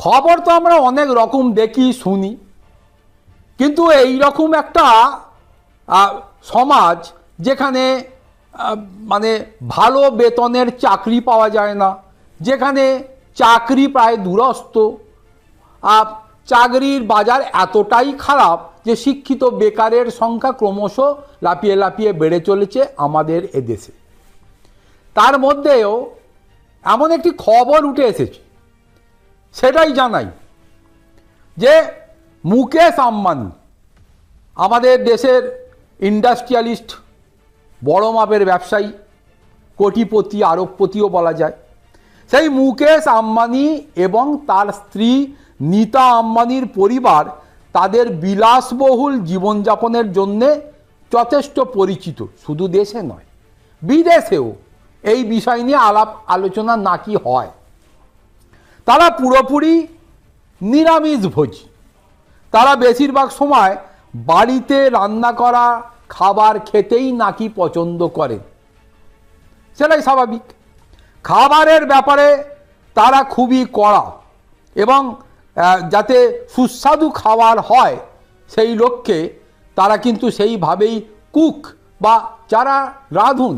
খবর তো আমরা অনেক রকম দেখি শুনি, কিন্তু এই রকম একটা সমাজ যেখানে মানে ভালো বেতনের চাকরি পাওয়া যায় না, যেখানে চাকরি প্রায় দুরস্ত, চাকরির বাজার এতটাই খারাপ যে শিক্ষিত বেকারের সংখ্যা ক্রমশ লাফিয়ে লাফিয়ে বেড়ে চলেছে আমাদের এদেশে। তার মধ্যেও এমন একটি খবর উঠে এসেছে, সেটাই জানাই যে মুকেশ আম্বানি, আমাদের দেশের ইন্ডাস্ট্রিয়ালিস্ট, বড় মাপের ব্যবসায়ী, কোটিপতি, আরবপতিও বলা যায়, সেই মুকেশ আম্বানি এবং তার স্ত্রী নীতা আম্বানির পরিবার তাদের বিলাসবহুল জীবনযাপনের জন্যে যথেষ্ট পরিচিত, শুধু দেশে নয় বিদেশেও এই বিষয় নিয়ে আলাপ আলোচনা নাকি হয়। তারা পুরোপুরি নিরামিষভোজী, তারা বেশিরভাগ সময় বাড়িতে রান্না করা খাবার খেতেই নাকি পছন্দ করেন, সেটাই স্বাভাবিক। খাবারের ব্যাপারে তারা খুবই কড়া এবং যাতে সুস্বাদু খাবার হয় সেই লক্ষ্যে তারা কিন্তু সেইভাবেই কুক বা যারা রাঁধুন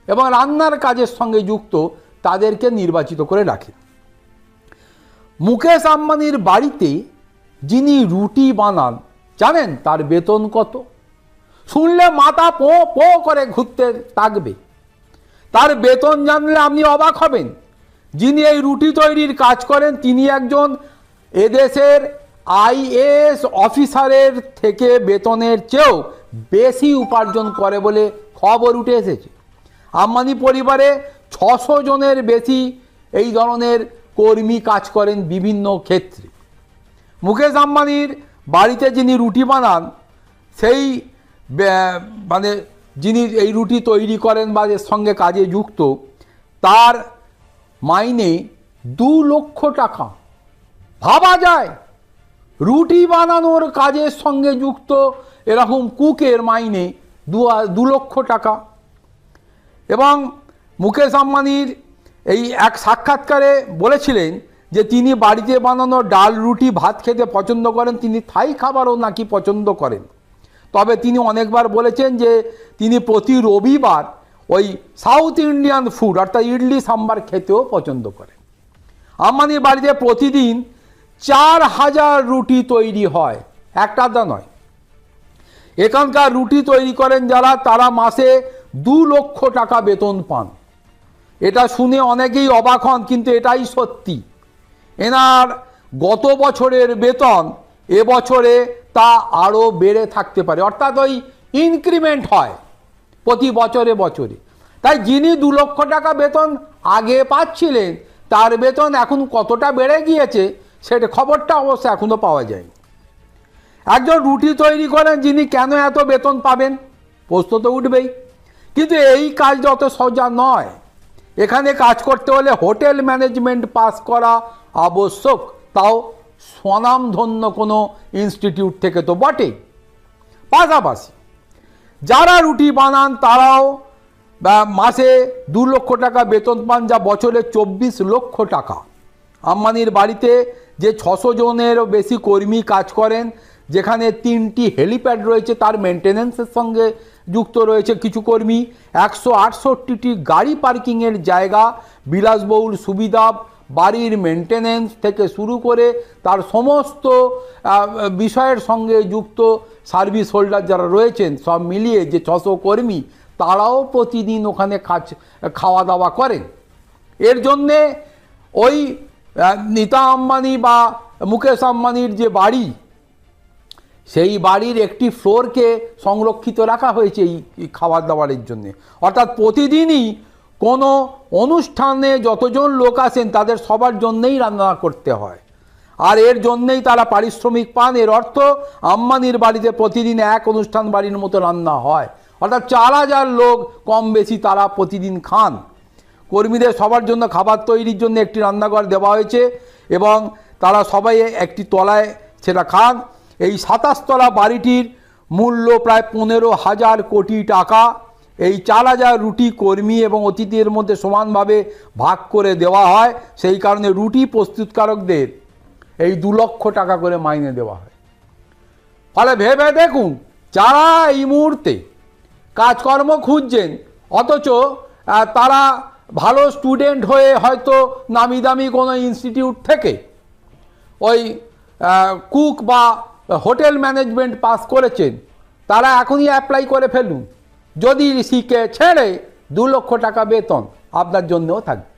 এবং রান্নার কাজের সঙ্গে যুক্ত তাদেরকে নির্বাচিত করে রাখে। মুকেশ আম্বানির বাড়িতে যিনি রুটি বানান, জানেন তার বেতন কত? শুনলে মাথা পো পো করে ঘুরতে থাকবে। তার বেতন জানলে আপনি অবাক হবেন। যিনি এই রুটি তৈরির কাজ করেন তিনি একজন এদেশের আইএএস অফিসারের থেকে বেতনের চেয়েও বেশি উপার্জন করে বলে খবর উঠে এসেছে। আম্বানি পরিবারে 600 জনের বেশি এই ধরনের কর্মী কাজ করেন বিভিন্ন ক্ষেত্রে। মুকেশ আম্বানির বাড়িতে যিনি রুটি বানান, সেই মানে যিনি এই রুটি তৈরি করেন বা এর সঙ্গে কাজে যুক্ত, তার মাইনে 2 লক্ষ টাকা। ভাবা যায় রুটি বানানোর কাজের সঙ্গে যুক্ত এরকম কুকের মাইনে 2 লক্ষ টাকা। এবং মুকেশ আম্বানির এই এক সাক্ষাৎকারে বলেছিলেন যে তিনি বাড়িতে বানানো ডাল, রুটি, ভাত খেতে পছন্দ করেন, তিনি থাই খাবারও নাকি পছন্দ করেন। তবে তিনি অনেকবার বলেছেন যে তিনি প্রতি রবিবার ওই সাউথ ইন্ডিয়ান ফুড অর্থাৎ ইডলি সাম্বার খেতেও পছন্দ করেন। আম্বানির বাড়িতে প্রতিদিন 4000 রুটি তৈরি হয়, একটা নয়। এখানকার রুটি তৈরি করেন যারা, তারা মাসে 2 লক্ষ টাকা বেতন পান। এটা শুনে অনেকেই অবাক হন, কিন্তু এটাই সত্যি। এনার গত বছরের বেতন এবছরে তা আরও বেড়ে থাকতে পারে, অর্থাৎ ওই ইনক্রিমেন্ট হয় প্রতি বছরে বছরে। তাই যিনি 2 লক্ষ টাকা বেতন আগে পাচ্ছিলেন, তার বেতন এখন কতটা বেড়ে গিয়েছে সেটা খবরটা অবশ্য এখনও পাওয়া যায়নি। একজন রুটি তৈরি করেন যিনি কেন এত বেতন পাবেন, প্রশ্ন তো উঠবেই। কিন্তু এই কাজ অত সোজা নয়। এখানে কাজ করতে হলে হোটেল ম্যানেজমেন্ট পাস করা আবশ্যক, তাও স্বনামধন্য কোনো ইনস্টিটিউট থেকে তো বটেই। পাশাপাশি যারা রুটি বানান তারাও মাসে 2 লক্ষ টাকা বেতন পান, যা বছরে 24 লক্ষ টাকা। আম্বানির বাড়িতে যে 600 জনেরও বেশি কর্মী কাজ করেন, যেখানে 3টি হেলিপ্যাড রয়েছে, তার মেনটেন্যান্সের সঙ্গে যুক্ত রয়েছে কিছু কর্মী, 168টি গাড়ি পার্কিংয়ের জায়গা, বিলাসবহুল সুবিধা, বাড়ির মেনটেন্যান্স থেকে শুরু করে তার সমস্ত বিষয়ের সঙ্গে যুক্ত সার্ভিস হোল্ডার যারা রয়েছেন, সব মিলিয়ে যে 600 কর্মী, তারাও প্রতিদিন ওখানে খাওয়া দাওয়া করেন। এর জন্যে ওই নীতা আম্বানি বা মুকেশ আম্বানির যে বাড়ি, সেই বাড়ির একটি ফ্লোরকে সংরক্ষিত রাখা হয়েছে এই খাবার দাবারের জন্যে। অর্থাৎ প্রতিদিনই কোনো অনুষ্ঠানে যতজন লোক আসেন তাদের সবার জন্যেই রান্না করতে হয়, আর এর জন্যেই তারা পারিশ্রমিক পান। এর অর্থ আম্বানির বাড়িতে প্রতিদিন এক অনুষ্ঠান বাড়ির মতো রান্না হয়, অর্থাৎ 4000 লোক কম বেশি তারা প্রতিদিন খান। কর্মীদের সবার জন্য খাবার তৈরির জন্য একটি রান্নাঘর দেওয়া হয়েছে এবং তারা সবাই একটি তলায় সেটা খান। এই 27 তলা বাড়িটির মূল্য প্রায় 15,000 কোটি টাকা। এই 4000 রুটি কর্মী এবং অতিথিদের মধ্যে সমানভাবে ভাগ করে দেওয়া হয়। সেই কারণে রুটি প্রস্তুতকারকদের এই 2 লক্ষ টাকা করে মাইনে দেওয়া হয়। ফলে ভেবে দেখুন, যারা এই মুহূর্তে কাজকর্ম খুঁজছেন, অথচ তারা ভালো স্টুডেন্ট হয়ে হয়তো নামি দামি কোনো ইনস্টিটিউট থেকে ওই কুক বা হোটেল ম্যানেজমেন্ট পাস করেছেন, তারা এখনই অ্যাপ্লাই করে ফেলুন। যদি শিখে ছেড়ে 2 লক্ষ টাকা বেতন আপনার জন্যও থাকবে।